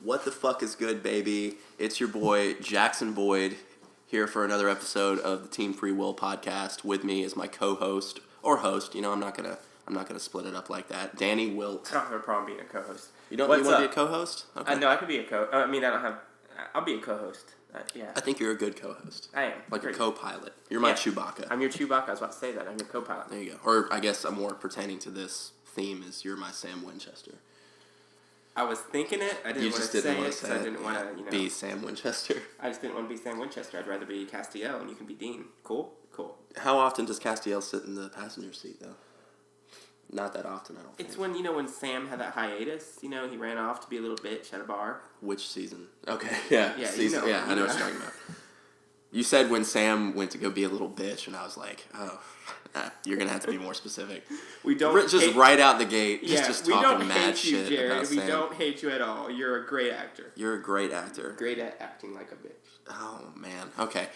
What the fuck is good, baby? It's your boy Jackson Boyd here for another episode of the Team Free Will podcast. With me is my co-host or host. You know, I'm not gonna split it up like that. Danny Wilt. I don't have a problem being a co-host. You want to be a co-host? Okay. No, I could be a I'll be a co-host. Yeah. I think you're a good co-host. I am. Like a co-pilot. You're my Chewbacca. I'm your Chewbacca. I was about to say that. I'm your co-pilot. There you go. Or I guess more pertaining to this theme is you're my Sam Winchester. I was thinking it. I didn't want to say it because I didn't want to, be Sam Winchester. I just didn't want to be Sam Winchester. I'd rather be Castiel, and you can be Dean. Cool? Cool. How often does Castiel sit in the passenger seat, though? Not that often, I don't think. It's when Sam had that hiatus, he ran off to be a little bitch at a bar. Which season? Okay, yeah. Yeah, season, I know what you're talking about. You said when Sam went to go be a little bitch, and I was like, oh, you're going to have to be more specific. We don't just right out the gate, just talking mad shit Jared. about Sam. We don't hate you at all. You're a great actor. You're a great actor. Great at acting like a bitch. Oh, man. Okay.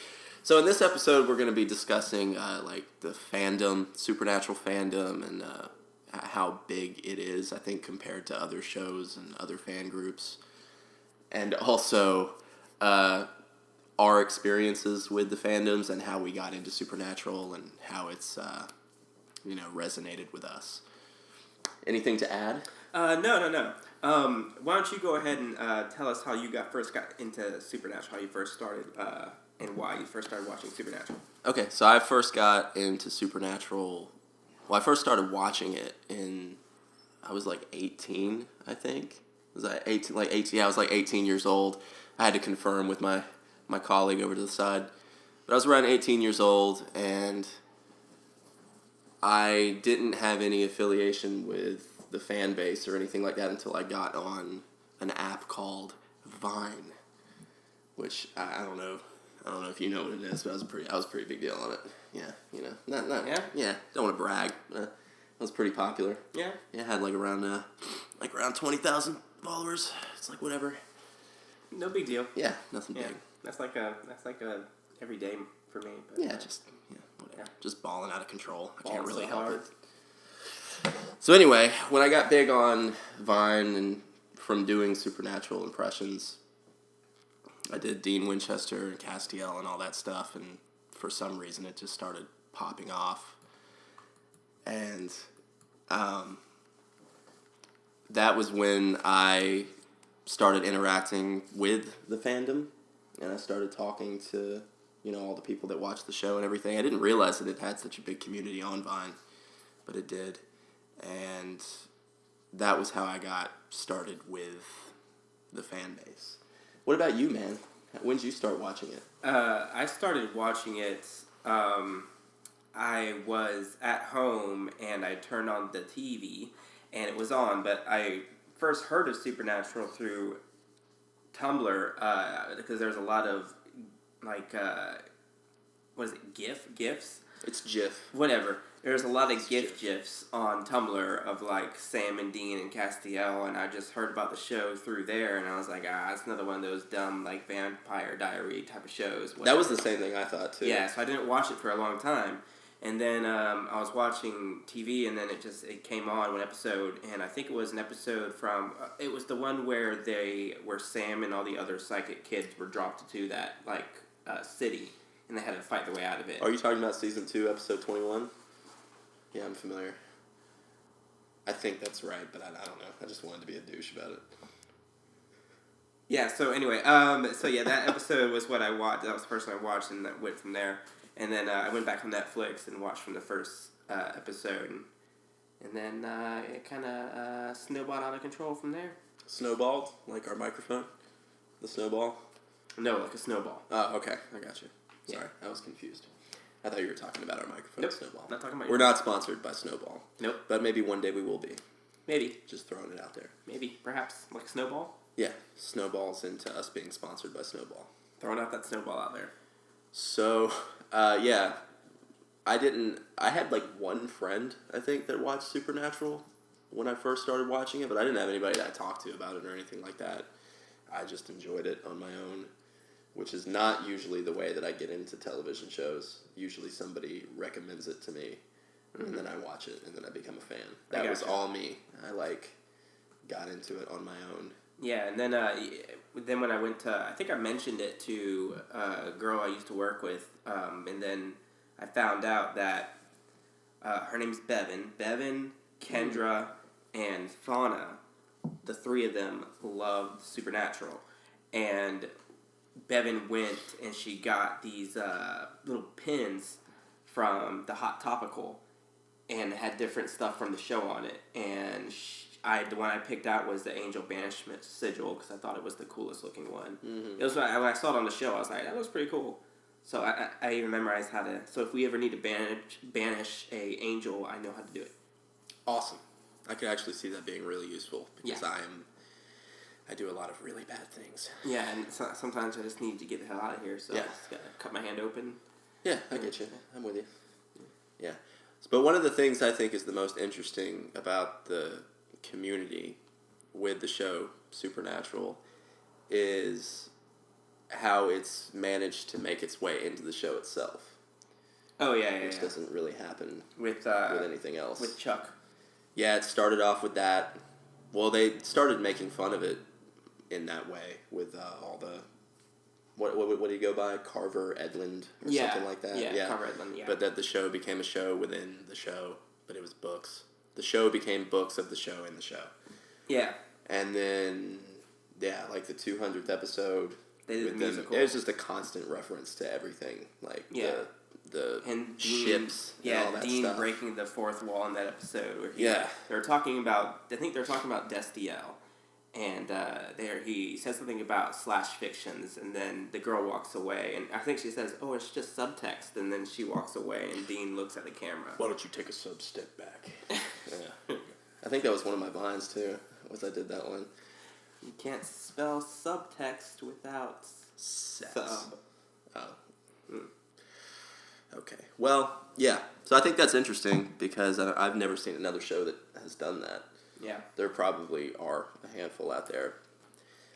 So in this episode, we're going to be discussing the fandom, supernatural fandom, and how big it is, I think, compared to other shows and other fan groups. And also our experiences with the fandoms and how we got into Supernatural and how it's, resonated with us. Anything to add? No. Why don't you go ahead and tell us how you first got into Supernatural, how you first started, and why you first started watching Supernatural. Okay, so I first got into Supernatural. Well, I first started watching it I was like 18, I think. Was I 18? Like 18? Yeah, I was like 18 years old. I had to confirm with my colleague over to the side. But I was around 18 years old, and I didn't have any affiliation with the fan base or anything like that until I got on an app called Vine, which I don't know. I don't know if you know what it is, but I was a pretty big deal on it. Yeah, yeah. Don't want to brag. It was pretty popular. Yeah. Yeah, had around 20,000 followers. It's like whatever. No big deal. Yeah, nothing big. That's like a everyday for me. But, whatever. Yeah. Just balling out of control. I Balling can't really so help hard. it. So anyway, when I got big on Vine and from doing Supernatural impressions, I did Dean Winchester and Castiel and all that stuff, and for some reason it just started popping off. And that was when I started interacting with the fandom, and I started talking to, all the people that watched the show and everything. I didn't realize that it had such a big community on Vine, but it did. And that was how I got started with the fan base. What about you, man? When did you start watching it? I started watching it. I was at home and I turned on the TV and it was on, but I first heard of Supernatural through Tumblr because there's a lot of what is it? GIFs? It's GIF. Whatever. There's a lot of GIFs on Tumblr of Sam and Dean and Castiel, and I just heard about the show through there, and I was like, it's another one of those dumb Vampire Diary type of shows. Whatever. That was the same thing I thought too. Yeah, so I didn't watch it for a long time, and then I was watching TV, and then it came on one episode, and I think it was an episode from it was the one where Sam and all the other psychic kids were dropped to that city, and they had to fight their way out of it. Are you talking about season 2, episode 21? Yeah, I'm familiar. I think that's right, but I don't know. I just wanted to be a douche about it. Yeah, so anyway, that episode was what I watched. That was the first one I watched, and that went from there. And then I went back on Netflix and watched from the first episode. And then it kind of snowballed out of control from there. Snowballed? Like our microphone? The snowball? No, like a snowball. Oh, okay. I got you. Sorry, Yeah. I was confused. I thought you were talking about our microphone, Nope, Snowball. not talking about We're not sponsored by Snowball. Nope. But maybe one day we will be. Maybe. Just throwing it out there. Maybe. Perhaps. Like Snowball? Yeah. Snowball's into us being sponsored by Snowball. Throwing out that snowball out there. So, yeah. I had one friend, I think, that watched Supernatural when I first started watching it, but I didn't have anybody that I talked to about it or anything like that. I just enjoyed it on my own, which is not usually the way that I get into television shows. Usually somebody recommends it to me, and then I watch it, and then I become a fan. That was all me. I got into it on my own. Yeah, and then when I went to, I think I mentioned it to a girl I used to work with, and then I found out that her name's Bevan. Bevan, Kendra, and Fauna, the three of them loved Supernatural. And Bevan went and she got these little pins from the Hot Topical and had different stuff from the show on it. And the one I picked out was the Angel Banishment Sigil because I thought it was the coolest looking one. Mm-hmm. It was when I saw it on the show, I was like, that looks pretty cool. So I even memorized how to. So if we ever need to banish a angel, I know how to do it. Awesome. I could actually see that being really useful because I do a lot of really bad things. Yeah, and sometimes I just need to get the hell out of here, so I just gotta cut my hand open. Yeah, I get you. I'm with you. Yeah. But one of the things I think is the most interesting about the community with the show Supernatural is how it's managed to make its way into the show itself. Oh, yeah. Which doesn't really happen with anything else. With Chuck. Yeah, it started off with that. Well, they started making fun of it in that way with all the... What do you go by? Carver Edlund or something like that? Yeah, Carver Edlund, yeah. But that the show became a show within the show, but it was books. The show became books of the show in the show. Yeah. And then, like the 200th episode... They did the musical. It was just a constant reference to everything. Like, the and ships and all that Dean stuff. breaking the fourth wall in that episode. Where they were talking about, I think they were talking about Destiel. And he says something about slash fictions, and then the girl walks away, and I think she says, "Oh, it's just subtext," and then she walks away, and Dean looks at the camera. Why don't you take a step back? Yeah, I think that was one of my lines too. Was I did that one? You can't spell subtext without sex. Sub. Oh. Okay. Well, yeah. So I think that's interesting because I've never seen another show that has done that. Yeah. There probably are a handful out there.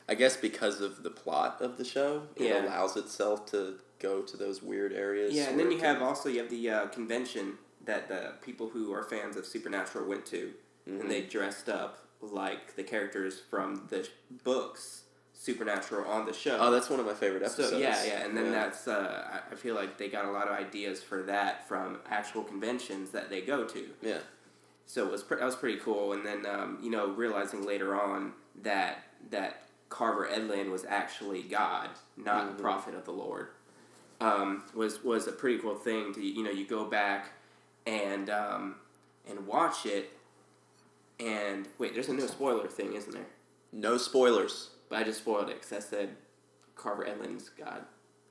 I guess because of the plot of the show, it allows itself to go to those weird areas. Yeah, and then you have the convention that the people who are fans of Supernatural went to, and they dressed up like the characters from the books Supernatural on the show. Oh, that's one of my favorite episodes. So and then that's I feel like they got a lot of ideas for that from actual conventions that they go to. Yeah. So that was pretty cool, and then realizing later on that Carver Edlund was actually God, not the prophet of the Lord, was a pretty cool thing to you go back and watch it, and wait, there's a no spoiler thing, isn't there? No spoilers. But I just spoiled it because I said Carver Edlund's God.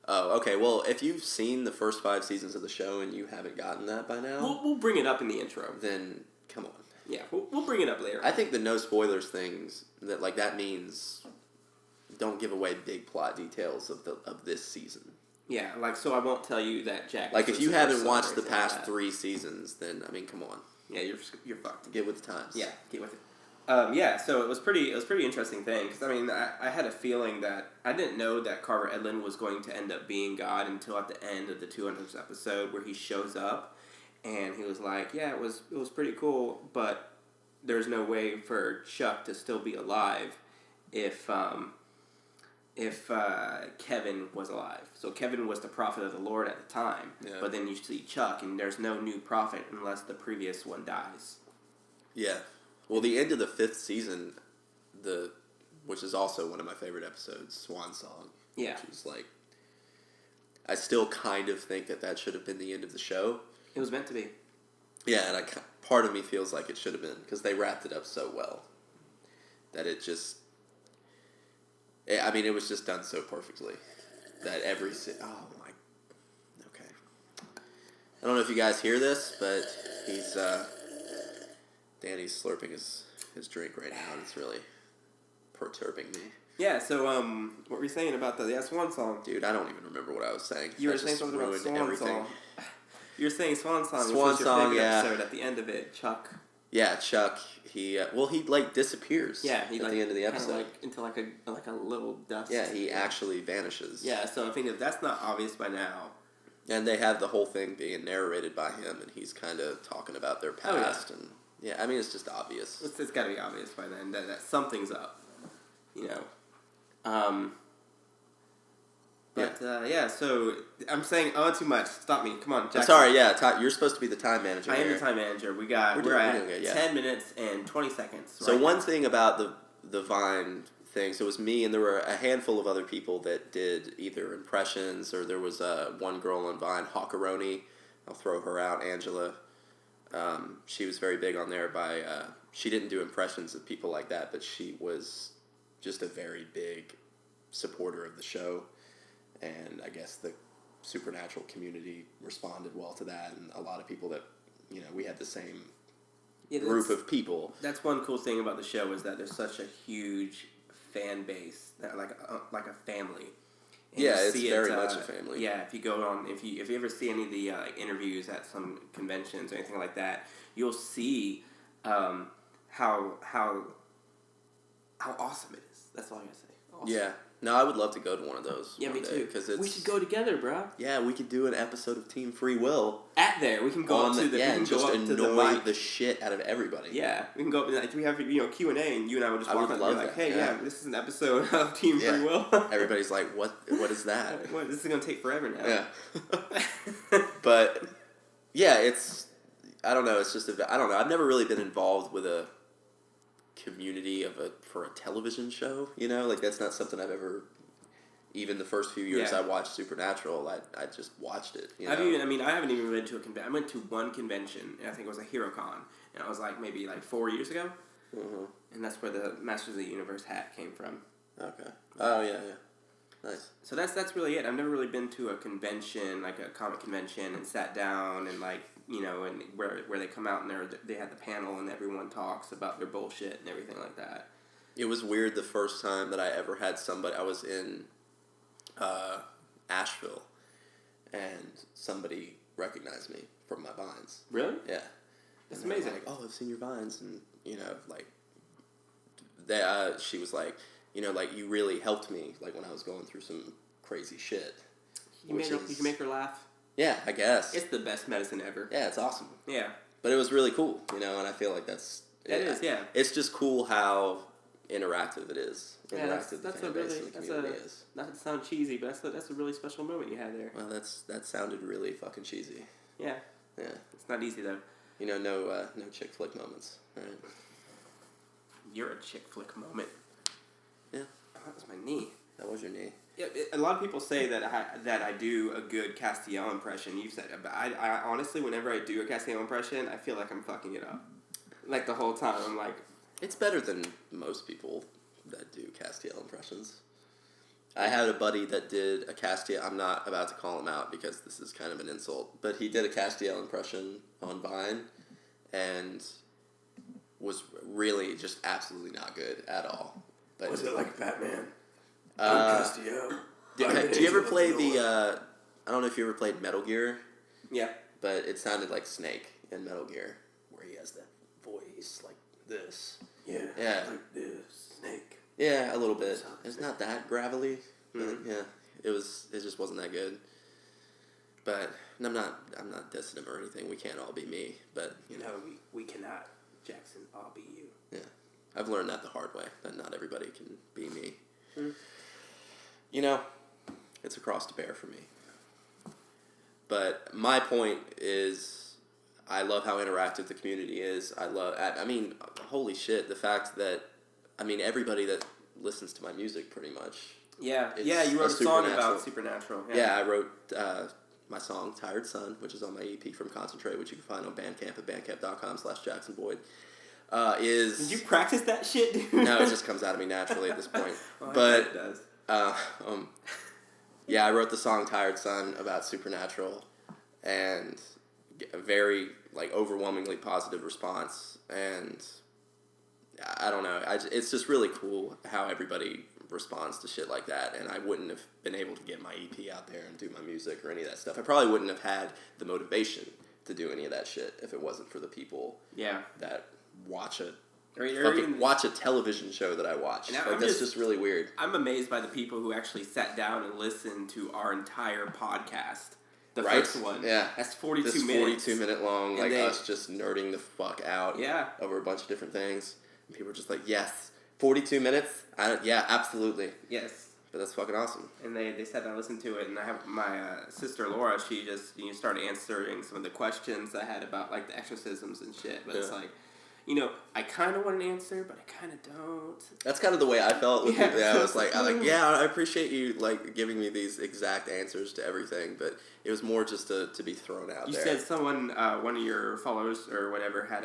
Oh, okay. Well, if you've seen the first 5 seasons of the show and you haven't gotten that by now, we'll bring it up in the intro. Then come on. Yeah, we'll bring it up later. I think the no spoilers things that means don't give away big plot details of this season. Yeah, so I won't tell you that Jack. Like if you haven't watched the past 3 seasons, then I mean, come on. Yeah, you're fucked. Get with the times. Yeah, get with it. So it was pretty interesting thing because I had a feeling that I didn't know that Carver Edlund was going to end up being God until at the end of the 200th episode where he shows up and he was like, yeah, it was pretty cool, but there's no way for Chuck to still be alive if Kevin was alive. So Kevin was the prophet of the Lord at the time, but then you see Chuck and there's no new prophet unless the previous one dies. Yeah. Well, the end of the 5th season, which is also one of my favorite episodes, Swan Song. Yeah. Which is like, I still kind of think that should have been the end of the show. It was meant to be. Yeah, and part of me feels like it should have been, because they wrapped it up so well. That it just... I mean, it was just done so perfectly. That oh my... Okay. I don't know if you guys hear this, but he's... Danny's slurping his drink right now, and it's really perturbing me. Yeah, so what were you saying about the Swan Song? Dude, I don't even remember what I was saying. You were saying something about Swan Song. You were saying Swan Song. Swan which was your Song, favorite yeah. episode at the end of it, Chuck. Yeah, Chuck. He disappears. Yeah, he at the end of the episode into like a little dust. Yeah, he actually vanishes. Yeah, so I think if that's not obvious by now. And they have the whole thing being narrated by him, and he's kind of talking about their past, and I mean it's just obvious. It's got to be obvious by then that something's up. So I'm saying too much. Stop me. Come on, Jackson. I'm sorry, yeah, you're supposed to be the time manager. I am the time manager. We're at good, yeah. 10 minutes and 20 seconds. So one thing about the Vine thing, so it was me and there were a handful of other people that did either impressions, or there was one girl on Vine, Hawkeroni. I'll throw her out, Angela. She was very big on there she didn't do impressions of people like that, but she was just a very big supporter of the show. And I guess the Supernatural community responded well to that, and a lot of people that, we had the same group of people. That's one cool thing about the show is that there's such a huge fan base, that like a family. And it's very much a family. Yeah, if you go on, if you ever see any of the interviews at some conventions or anything like that, you'll see how awesome it is. That's all I gotta say. Awesome. Yeah. No, I would love to go to one of those. Yeah, me too. We should go together, bro. Yeah, we could do an episode of Team Free Will. At there, we can go up to the and just annoy the shit out of everybody. Yeah, we can go up and we have Q&A, and you and I would just walk up and be like, "Hey, this is an episode of Team Free Will." Everybody's like, "What is that?" What? This is gonna take forever now. Yeah. But yeah, I don't know. It's just I don't know. I've never really been involved with a community for a television show. Like that's not something I've ever. Even the first few years I watched Supernatural, I just watched it. I haven't even been to a convention. I went to one convention, and I think it was a HeroCon, and I was maybe 4 years ago, and that's where the Masters of the Universe hat came from. Okay. Oh yeah. Nice. So that's really it. I've never really been to a convention, like a comic convention, and sat down and and where they come out and they had the panel and everyone talks about their bullshit and everything like that. It was weird the first time that I ever had somebody. I was in Asheville, and somebody recognized me from my Vines. Really? Yeah. That's amazing. Like, I've seen your Vines, and she was like, you really helped me, when I was going through some crazy shit. You can make her laugh. Yeah, I guess. It's the best medicine ever. Yeah, it's awesome. Yeah. But it was really cool, and I feel like that's... It is, yeah. It's just cool how interactive it is. Yeah, that's a really... Not to sound cheesy, but that's a really special moment you had there. Well, that sounded really fucking cheesy. Yeah. Yeah. It's not easy, though. No chick flick moments, right? You're a chick flick moment. Yeah. Oh, that was my knee. That was your knee. Yeah, a lot of people say that I do a good Castiel impression. You've said it, but I honestly, whenever I do a Castiel impression, I feel like I'm fucking it up. The whole time, I'm like... It's better than most people that do Castiel impressions. I had a buddy that did a Castiel... I'm not about to call him out because this is kind of an insult, but he did a Castiel impression on Vine and was really just absolutely not good at all. But was it like Batman? Castiel. Do you ever play the... I don't know if you ever played Metal Gear. Yeah. But it sounded like Snake in Metal Gear, where he has that voice like this. Yeah. Yeah. Like this. Snake. Yeah, a little bit. It's not that gravelly. But yeah. It just wasn't that good. But I'm not dissing him or anything. We can't all be me. But No, we cannot, Jackson, all be you. Yeah. I've learned that the hard way, that not everybody can be me. Mm. It's a cross to bear for me. But my point is, I love how interactive the community is. Holy shit, the fact that, everybody that listens to my music pretty much. Yeah, you wrote a song about Supernatural. Yeah, I wrote my song, Tired Sun, which is on my EP From Concentrate, which you can find on Bandcamp at bandcamp.com/JacksonBoyd. Did you practice that shit, dude? No, it just comes out of me naturally at this point. Well, but it does. I wrote the song Tired Sun about Supernatural, and a very overwhelmingly positive response, and I don't know, it's just really cool how everybody responds to shit like that, and I wouldn't have been able to get my EP out there and do my music or any of that stuff. I probably wouldn't have had the motivation to do any of that shit if it wasn't for the people that watch it. Watch a television show that I watch. That's just really weird. I'm amazed by the people who actually sat down and listened to our entire podcast. The right? first one. Yeah. That's 42 this minutes. 42-minute long, us just nerding the fuck out over a bunch of different things. And people are just like, yes, 42 minutes? Yeah, absolutely. Yes. But that's fucking awesome. And they said I listened to it, and I have my sister Laura. She just started answering some of the questions I had about like the exorcisms and shit. But it's like, I kind of want an answer, but I kind of don't. That's kind of the way I felt with it. Yeah, I was like, I appreciate you like giving me these exact answers to everything, but it was more just to be thrown out there. You said someone, one of your followers or whatever had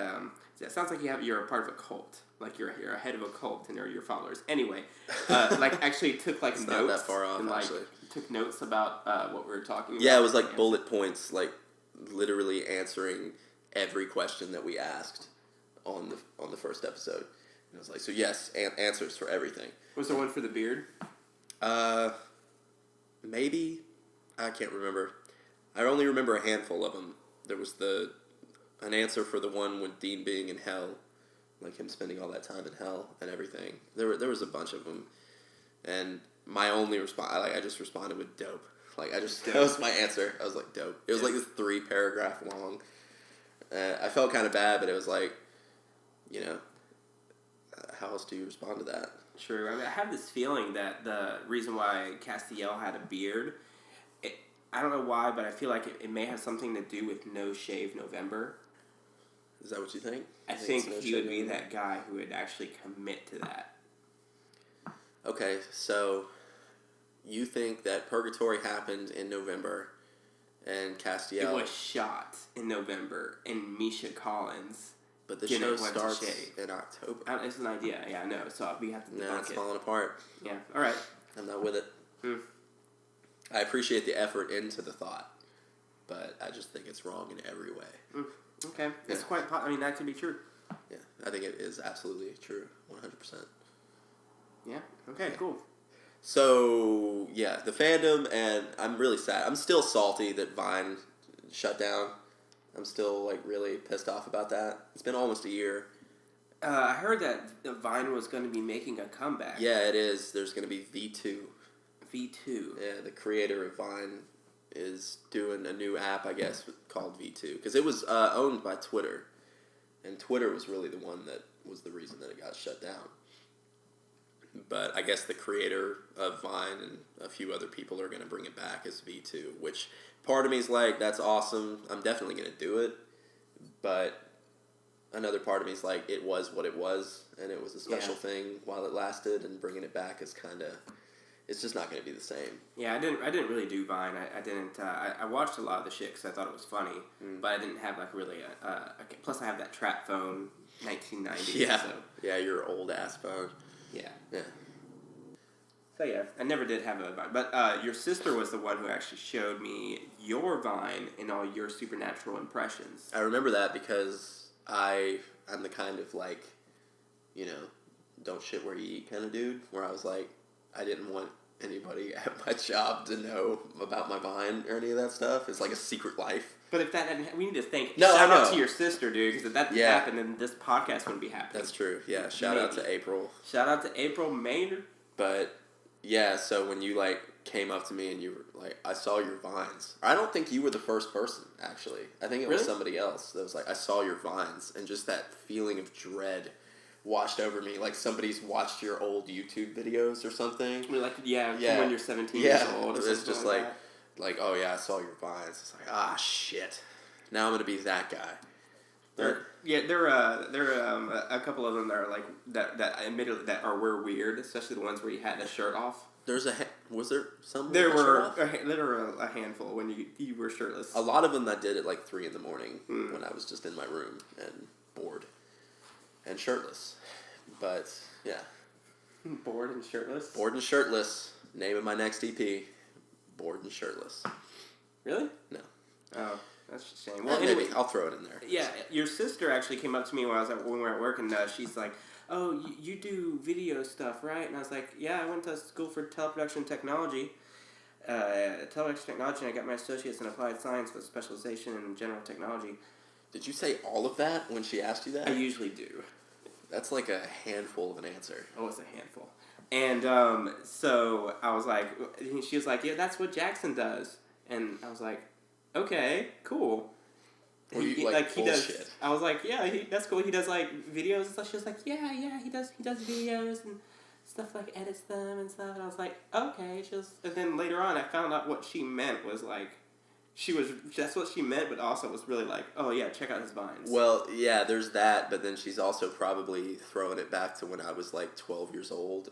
it sounds like you're a part of a cult. Like you're a head of a cult and they're your followers. Anyway, like actually took like it's notes. Not that far off, and, like, actually. Took notes about what we were talking about. Yeah, it was like bullet points, like literally answering every question that we asked on the first episode. And I was like, so yes, answers for everything. Was there one for the beard? Maybe. I can't remember. I only remember a handful of them. There was an answer for the one with Dean being in hell, like him spending all that time in hell and everything. There was a bunch of them, and my only response, I just responded with dope. Like that was my answer. I was like dope. It was like this 3-paragraph long. I felt kind of bad, but it was like, how else do you respond to that? True. I mean, I have this feeling that the reason why Castiel had a beard, I don't know why, but I feel like it may have something to do with No Shave November. Is that what you think? I think he would be that guy who would actually commit to that. Okay, so you think that Purgatory happened in November and Castiel... It was shot in November and Misha Collins... But the show starts in October. It's an idea, yeah, I know. So we have to debunk it. No, it's falling apart. Yeah, all right. I'm not with it. I appreciate the effort into the thought, but I just think it's wrong in every way. Okay. Yeah. It's quite... that could be true. Yeah, I think it is absolutely true. 100%. Yeah, okay, cool. So, yeah, the fandom, and I'm really sad. I'm still salty that Vine shut down. I'm still, like, really pissed off about that. It's been almost a year. I heard that Vine was going to be making a comeback. Yeah, it is. There's going to be V2. V2? Yeah, the creator of Vine is doing a new app, I guess, called V2. Because it was owned by Twitter. And Twitter was really the one that was the reason that it got shut down. But I guess the creator of Vine and a few other people are going to bring it back as V2, which part of me is like, that's awesome. I'm definitely going to do it. But another part of me is like, it was what it was, and it was a special thing while it lasted, and bringing it back is kind of, it's just not going to be the same. Yeah, I didn't really do Vine. I watched a lot of the shit because I thought it was funny, but I didn't have like really plus I have that trap phone, 1990. Yeah, so. Yeah, your old ass phone. Yeah. Yeah. So yeah, I never did have a Vine. But your sister was the one who actually showed me your Vine and all your supernatural impressions. I remember that because I'm the kind of like, don't shit where you eat kind of dude, where I was like, I didn't want anybody at my job to know about my Vine or any of that stuff. It's like a secret life. But if that hadn't, we need to thank. No, shout out to your sister, dude, because if that didn't happen, then this podcast wouldn't be happening. That's true. Yeah. Shout out to April. Shout out to April Maynard. But yeah, so when you like came up to me and you were like, I saw your Vines. I don't think you were the first person, actually. I think it was somebody else that was like, I saw your Vines, and just that feeling of dread washed over me, like somebody's watched your old YouTube videos or something. From when you're 17 years old. It's just like, oh yeah, I saw your Vines. It's like, shit. Now I'm gonna be that guy. There are a couple of them that are like that admittedly that were weird, especially the ones where you had a shirt off. Was there some? There were a handful when you were shirtless. A lot of them I did at like 3 a.m. when I was just in my room and bored. And shirtless. But, yeah. Bored and shirtless? Bored and shirtless. Name of my next EP. Bored and shirtless. Really? No. Oh, that's a shame. Well, maybe. I'll throw it in there. Yeah, your sister actually came up to me when we were at work, and she's like, oh, you do video stuff, right? And I was like, yeah, I went to school for teleproduction technology. And I got my associates in applied science with specialization in general technology. Did you say all of that when she asked you that? I usually do. That's like a handful of an answer. Oh, it's a handful. And so I was like, she was like, yeah, that's what Jackson does. And I was like, okay, cool. Or you, he does. bullshit? I was like, yeah, that's cool. He does like videos and stuff. She was like, yeah, he does videos and stuff, like edits them and stuff. And I was like, okay. And then later on, I found out what she meant was like, that's what she meant, but also was really like, oh yeah, check out his vines. Well, yeah, there's that, but then she's also probably throwing it back to when I was like 12 years old,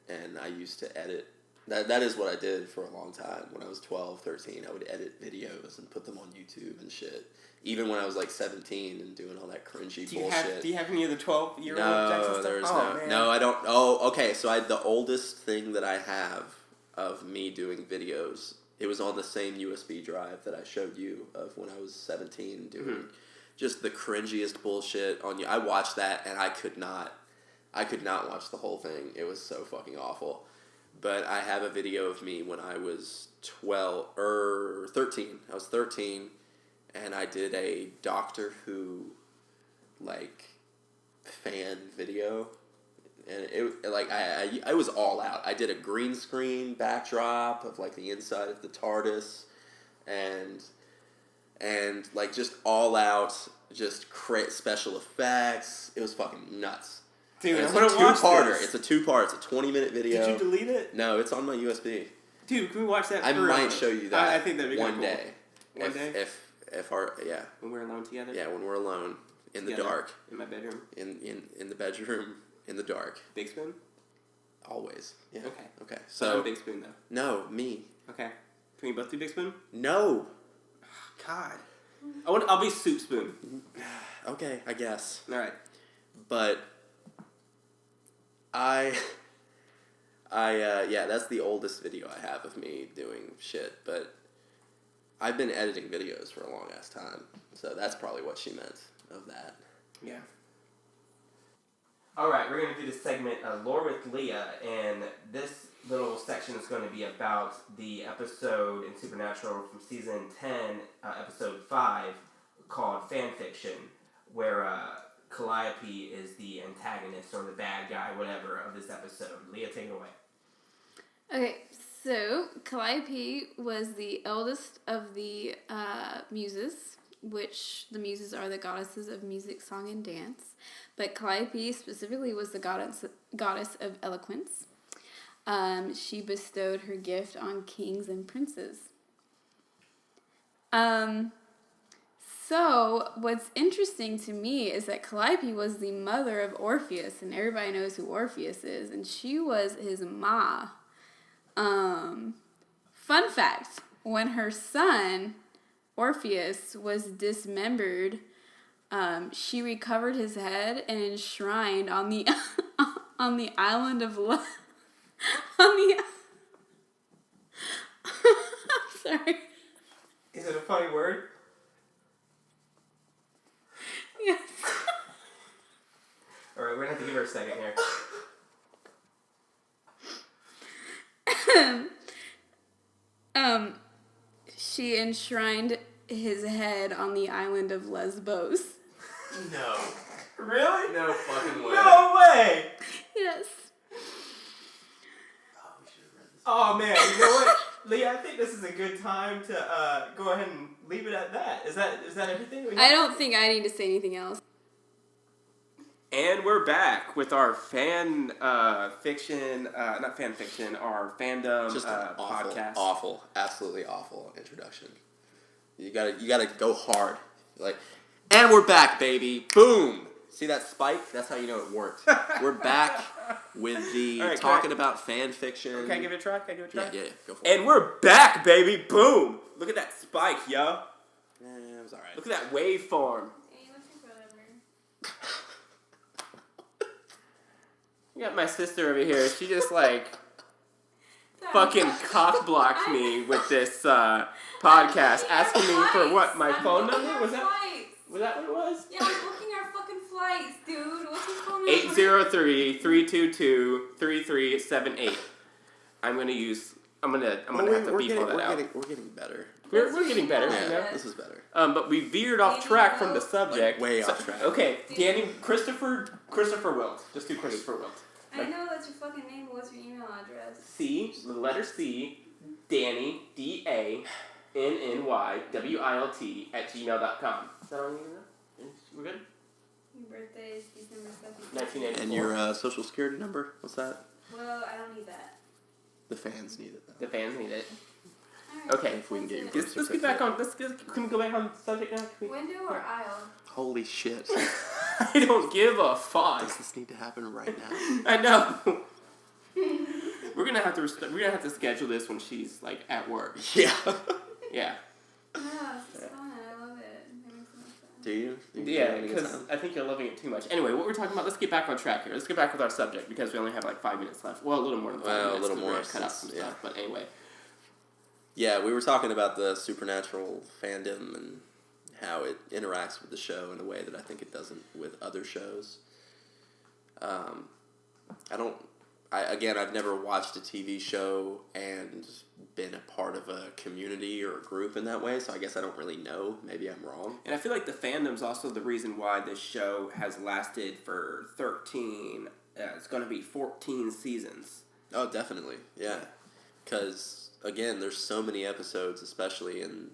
and I used to edit. That is what I did for a long time. When I was 12, 13, I would edit videos and put them on YouTube and shit. Even when I was like 17 and doing all that cringy bullshit. Do you have any of the 12-year-old Jackson stuff? There's no. Man. No, I don't. Oh, okay. So the oldest thing that I have of me doing videos, it was on the same USB drive that I showed you of when I was 17 doing just the cringiest bullshit on you. I watched that and I could not watch the whole thing. It was so fucking awful. But I have a video of me when I was 13. I was 13, and I did a Doctor Who, like, fan video. And it like, I was all out. I did a green screen backdrop of, like, the inside of the TARDIS, and like, just all out, just special effects. It was fucking nuts. Dude, it's a two-parter. It's a two-part. It's a 20-minute video. Did you delete it? No, it's on my USB. Dude, can we watch that? I might show you that. I think that'd be one cool. day. One day. If our when we're alone together. Yeah, when we're alone in together, the dark. in my bedroom. In the bedroom in the dark. Big spoon. Always. Yeah. Okay. So I'm Big Spoon though. No, me. Okay. Can we both do Big Spoon? No. God. I'll be Soup Spoon. Okay, I guess. All right. But yeah, that's the oldest video I have of me doing shit, but I've been editing videos for a long ass time, so that's probably what she meant of that. Yeah. Alright, we're going to do this segment, Lore with Leah, and this little section is going to be about the episode in Supernatural from Season 10, Episode 5, called Fanfiction, where Calliope is the antagonist or the bad guy, whatever, of this episode. Leah, take it away. Okay, so Calliope was the eldest of the muses, which the muses are the goddesses of music, song, and dance. But Calliope specifically was the goddess of eloquence. She bestowed her gift on kings and princes. So, what's interesting to me is that Calliope was the mother of Orpheus, and everybody knows who Orpheus is, and she was his ma. Fun fact, when her son, Orpheus, was dismembered, she recovered his head and enshrined on the on the island of love. I'm sorry. Is it a funny word? Yes. All right, we're gonna have to give her a second here. She enshrined his head on the island of Lesbos. No. Really? No fucking way. No way! Yes. Oh, we should have read this. Oh man, you know what, Leah? I think this is a good time to go ahead and leave it at that. Is that everything? I don't think I need to say anything else. And we're back with our fan fiction, not fan fiction, our fandom Just an podcast. Absolutely awful introduction. You gotta go hard. Like, and we're back, baby. Boom. See that spike? That's how you know it worked. We're back with the right, talking about fan fiction. Can I give it a try? Yeah, go for it. And we're back, baby. Boom. Look at that spike, yo. It was alright. Look at that waveform. You got my sister over here. She just like fucking cock blocked me with this podcast, asking me for what, my phone number? Was that what it was? Yeah, I'm booking our fucking flights, dude. What's your phone number? 803-322-3378. I'm gonna have to beep all that out. We're getting better. We're getting better. Yeah, you know? this is better. But we veered off track from the subject. Like, way off track. Okay, Danny, Christopher Wilt. Just do Christopher Wilt. I know that's your fucking name, but what's your email address? C, the letter C, Danny, D-A, nnnywilt@gmail.com. Is that all you need to know? We're good? Your birthday is December 2nd. 1984. And your social security number? What's that? Well, I don't need that. The fans need it, though. The fans need it. Alright, Okay. If we can get your that's Let's get back on. Can we go back on the subject now? it. Window or aisle? Holy shit. I don't give a fuck. Does this need to happen right now? I know. We're gonna have to schedule this when she's like at work. Yeah. Yeah. No, it's just fun. I love it. It makes so much fun. Do you? Yeah, because I think you're loving it too much. Anyway, what we're talking about, let's get back on track here. Let's get back with our subject because we only have like 5 minutes left. Well, a little more than 5 minutes. A little 'cause more. We're gonna cut out some Yeah. stuff, but anyway. Yeah, we were talking about the supernatural fandom and how it interacts with the show in a way that I think it doesn't with other shows. I've never watched a TV show and been a part of a community or a group in that way, so I guess I don't really know. Maybe I'm wrong. And I feel like the fandom's also the reason why this show has lasted for 13, it's going to be 14 seasons. Oh, definitely, yeah. Because, again, there's so many episodes, especially in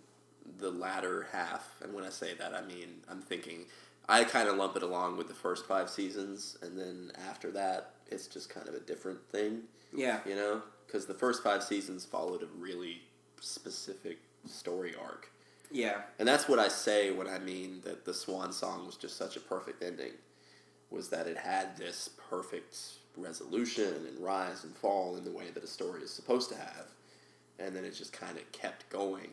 the latter half, and when I say that, I mean, I'm thinking, I kind of lump it along with the first 5 seasons, and then after that, it's just kind of a different thing. Yeah. You know? Because the first 5 seasons followed a really specific story arc. Yeah. And that's what I say when I mean that the Swan Song was just such a perfect ending, was that it had this perfect resolution and rise and fall in the way that a story is supposed to have. And then it just kind of kept going.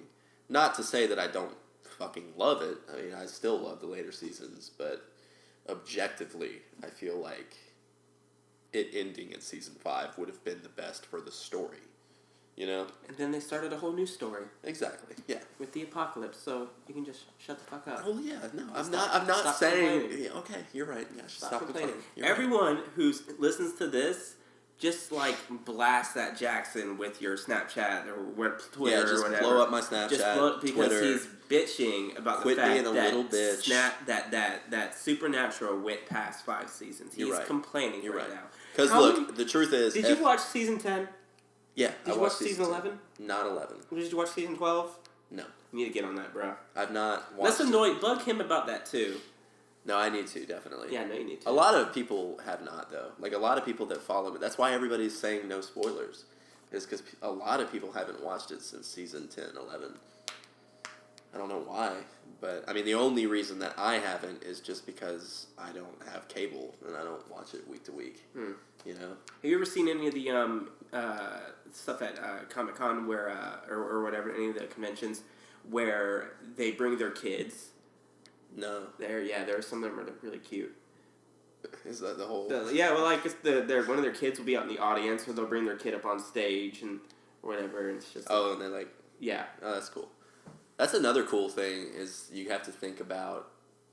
Not to say that I don't fucking love it. I mean, I still love the later seasons, but objectively, I feel like it ending in season 5 would have been the best for the story. You know? And then they started a whole new story Exactly. Yeah. with the apocalypse, so you can just shut the fuck up. Oh yeah, no, I'm Stop not saying. complaining. Yeah, okay, you're right. Yeah, Stop complaining. You're Everyone who listens to this, just like blast that Jackson with your Snapchat or Twitter Yeah, just or whatever. blow up my Snapchat, Just blow it because Twitter. he's bitching about Quit the fact being a that little bitch. that Supernatural went past 5 seasons. He's You're right. complaining You're right right. now. Because How look, many- the truth is. Did you watch season 10? Yeah. Did you watch season 11? Not 11. Did you watch season 12? No, You need to get on that, bro. I've not Let's watched. bug him about that too. No, I need to definitely. Yeah, no, you need to. A lot of people have not though. Like a lot of people that follow me. That's why everybody's saying no spoilers. Is because a lot of people haven't watched it since season 10, 11. I don't know why, but I mean the only reason that I haven't is just because I don't have cable and I don't watch it week to week. You know. Have you ever seen any of the stuff at Comic-Con where or whatever, any of the conventions where they bring their kids? No. There are some of them are really cute. Is that the whole? Yeah, well, like it's one of their kids will be out in the audience, or they'll bring their kid up on stage and whatever. And it's just Oh, and they're like, yeah, oh, that's cool. That's another cool thing is you have to think about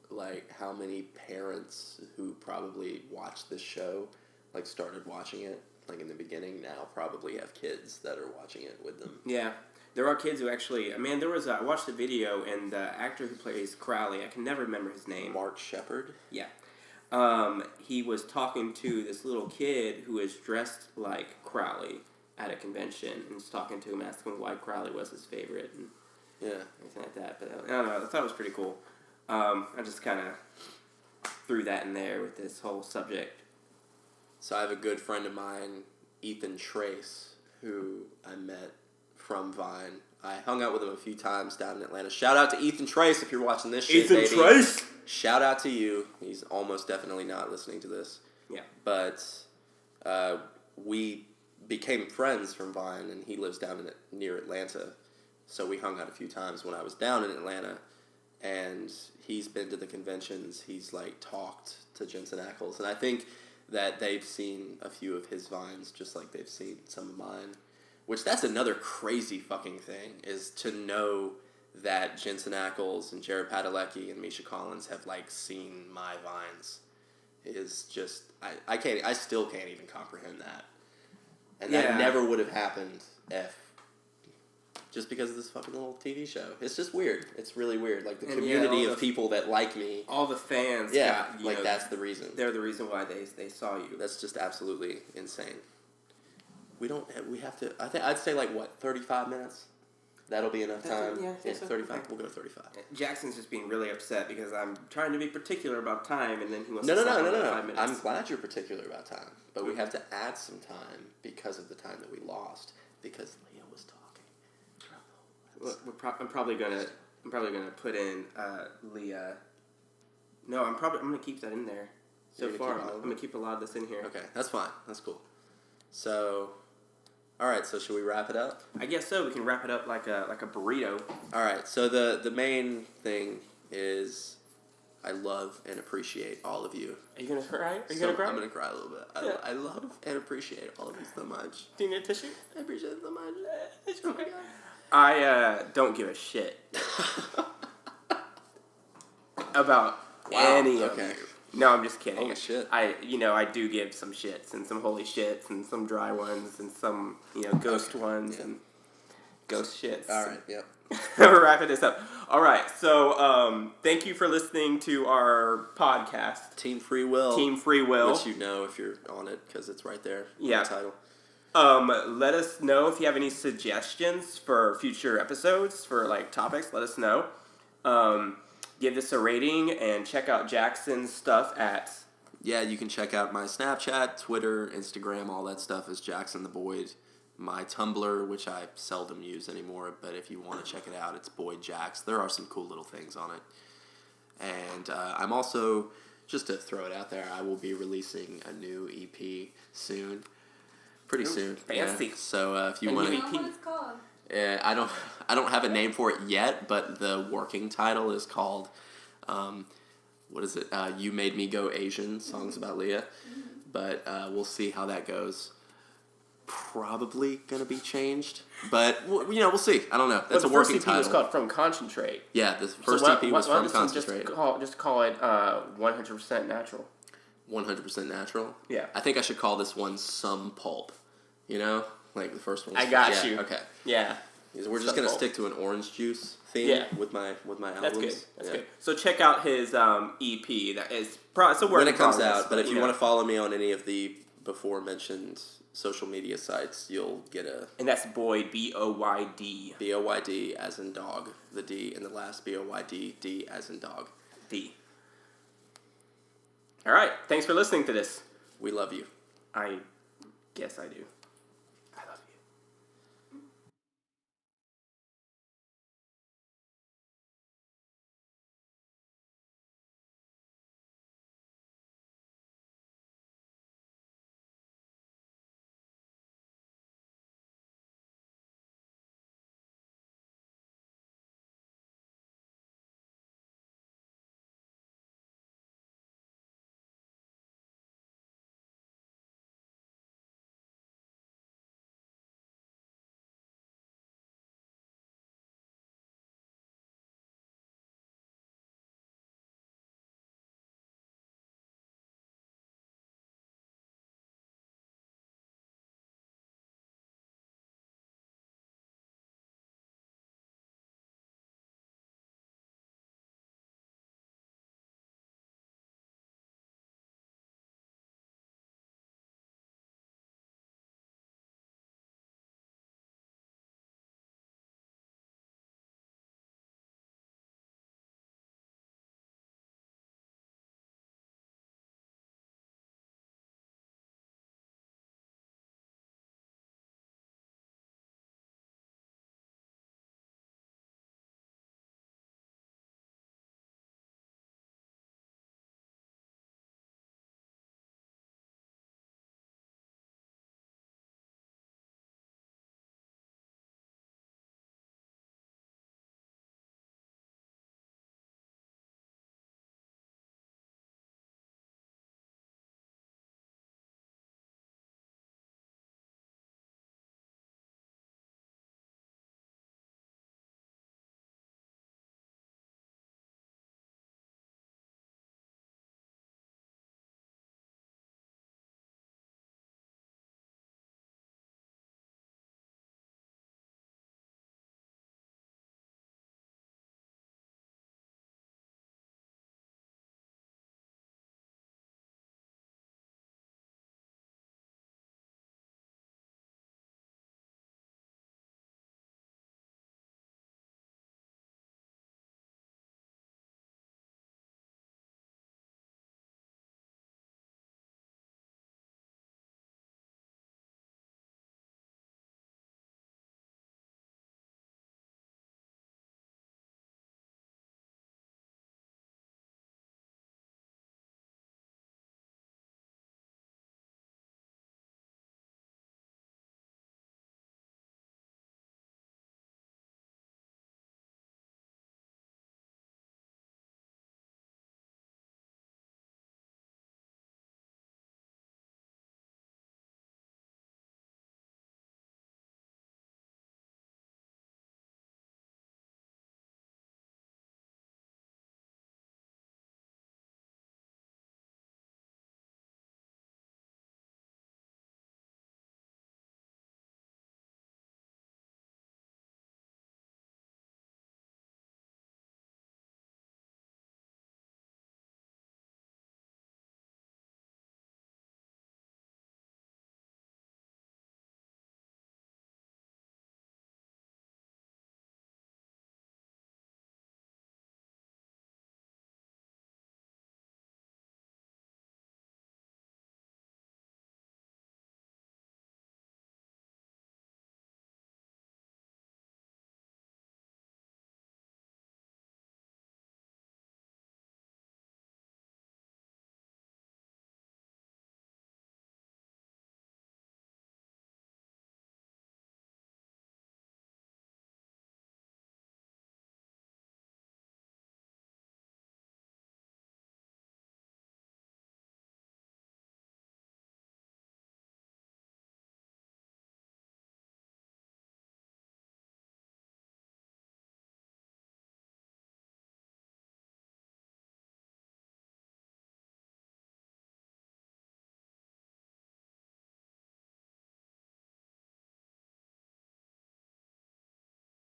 like how many parents who probably watched this show, like started watching it like in the beginning, now probably have kids that are watching it with them. yeah. There are kids who actually, man, I watched the video, and the actor who plays Crowley, I can never remember his name. Mark Shepard. Yeah. He was talking to this little kid who is dressed like Crowley at a convention, and was talking to him, asking him why Crowley was his favorite, and Yeah. anything like that. But I don't know, I thought it was pretty cool. I just kind of threw that in there with this whole subject. So I have a good friend of mine, Ethan Trace, who I met from Vine. I hung out with him a few times down in Atlanta. Shout out to Ethan Trace if you're watching this shit, Ethan baby. Trace? Shout out to you. He's almost definitely not listening to this. Yeah. But we became friends from Vine, and he lives down near Atlanta. So we hung out a few times when I was down in Atlanta. And he's been to the conventions. He's, like, talked to Jensen Ackles. And I think that they've seen a few of his Vines just like they've seen some of mine. Which, that's another crazy fucking thing, is to know that Jensen Ackles and Jared Padalecki and Misha Collins have, like, seen my Vines. Is just, I still can't even comprehend that. And that never would have happened just because of this fucking little TV show. It's just weird. It's really weird. Like, the community of people that like me. All the fans that's the reason. They're the reason why they saw you. That's just absolutely insane. We have to, I'd say, like, what, 35 minutes? That'll be enough time. Yeah, I think so. 35. Okay. We'll go 35. Jackson's just being really upset because I'm trying to be particular about time, and then he wants No, to no, stop no, no, another no. 5 minutes. I'm glad you're particular about time, but we have to add some time because of the time that we lost because Leah was talking. Well, I'm probably gonna put in Leah. No, I'm gonna keep that in there. So You're far, gonna keep all I'm of gonna it? keep a lot of this in here. Okay, that's fine. That's cool. So, all right. So should we wrap it up? I guess so. We can wrap it up like a burrito. All right. So the main thing is, I love and appreciate all of you. Are you gonna cry? Are you So gonna cry? I'm gonna cry a little bit. Yeah. I love and appreciate all of you so much. Do you need a tissue? I appreciate it so much. Oh my god. I don't give a shit about Wow, any of okay. you. No, I'm just kidding. Holy shit. I do give some shits and some holy shits and some dry ones and some ghost ones yeah. and ghost shits. All right. Yep. We're wrapping this up. All right. So thank you for listening to our podcast, Team Free Will. Team Free Will. Which you know if you're on it because it's right there. Yeah. In the title. Let us know if you have any suggestions for future episodes for topics. Let us know. Give this a rating and check out Jackson's stuff at. Yeah, you can check out my Snapchat, Twitter, Instagram, all that stuff is Jackson the Boyd. My Tumblr, which I seldom use anymore, but if you want to check it out, it's Boyd Jax. There are some cool little things on it. And I'm also, just to throw it out there, I will be releasing a new EP soon. Pretty soon. Fancy. Yeah. So if you And want I you- don't know what it's called. I don't have a name for it yet, but the working title is called, what is it? You Made Me Go Asian, songs about Leah. But we'll see how that goes. Probably gonna be changed, but we'll see. I don't know. That's the a working first EP was title. called From Concentrate. Yeah, the first so EP was why from don't Concentrate. Just call it 100% Natural. 100% natural. Yeah. I think I should call this one Some Pulp. Like the first one. I got you. Okay. Yeah. We're just Some gonna Pulp. stick to an orange juice theme. Yeah. With my albums. That's good. That's Yeah. good. So check out his EP. That is it's a work When in it comes progress, out, but if you want know. to follow me on any of the before mentioned social media sites, you'll get a And that's Boyd, B-O-Y-D. BOYD as in dog, the D in the last BOYD, D as in dog. D. All right. Thanks for listening to this. We love you. I guess I do.